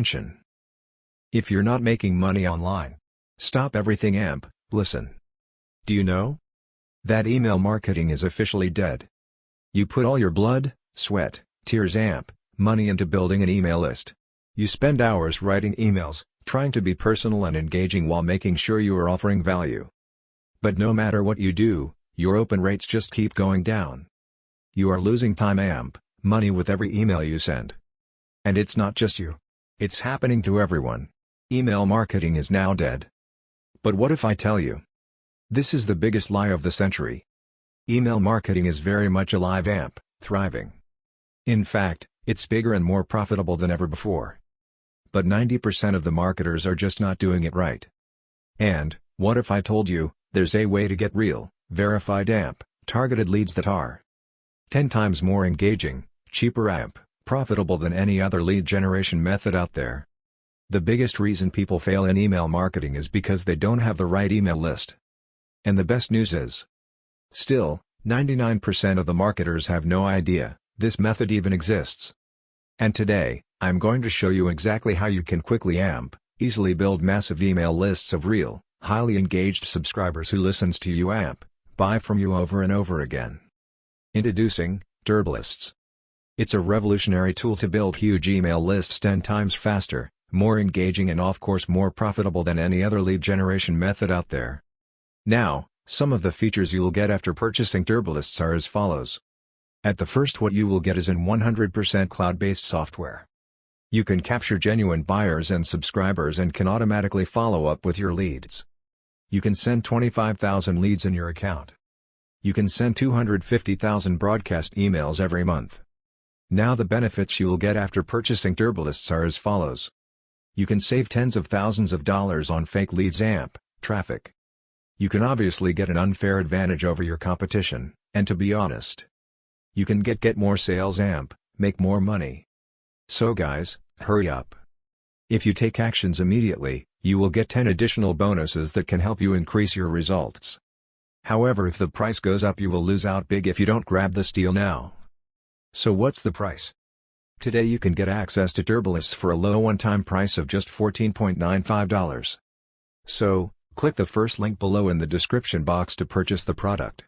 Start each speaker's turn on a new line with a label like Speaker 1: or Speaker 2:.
Speaker 1: Attention! If you're not making money online, stop everything AMP, listen. Do you know that email marketing is officially dead? You put all your blood, sweat, tears AMP, money into building an email list. You spend hours writing emails, trying to be personal and engaging while making sure you are offering value. But no matter what you do, your open rates just keep going down. You are losing time AMP, money with every email you send. And it's not just you. It's happening to everyone. Email marketing is now dead. But what if I tell you? This is the biggest lie of the century. Email marketing is very much alive AMP, thriving. In fact, it's bigger and more profitable than ever before. But 90% of the marketers are just not doing it right. And, what if I told you, there's a way to get real, verified AMP, targeted leads that are 10 times more engaging, cheaper AMP, profitable than any other lead generation method out there? The biggest reason people fail in email marketing is because they don't have the right email list. And the best news is, still, 99% of the marketers have no idea this method even exists. And today, I'm going to show you exactly how you can quickly AMP, easily build massive email lists of real, highly engaged subscribers who listens to you AMP, buy from you over and over again. Introducing TurboLists. It's a revolutionary tool to build huge email lists 10 times faster, more engaging and of course more profitable than any other lead generation method out there. Now, some of the features you will get after purchasing TurboLists are as follows. At the first, what you will get is an 100% cloud-based software. You can capture genuine buyers and subscribers and can automatically follow up with your leads. You can send 25,000 leads in your account. You can send 250,000 broadcast emails every month. Now the benefits you will get after purchasing TurboLists are as follows. You can save tens of thousands of dollars on fake leads AMP, traffic. You can obviously get an unfair advantage over your competition, and to be honest, you can get more sales AMP, make more money. So guys, hurry up. If you take actions immediately, you will get 10 additional bonuses that can help you increase your results. However, if the price goes up, you will lose out big if you don't grab this deal now. So what's the price? Today you can get access to TurboLists for a low one-time price of just $14.95. So, click the first link below in the description box to purchase the product.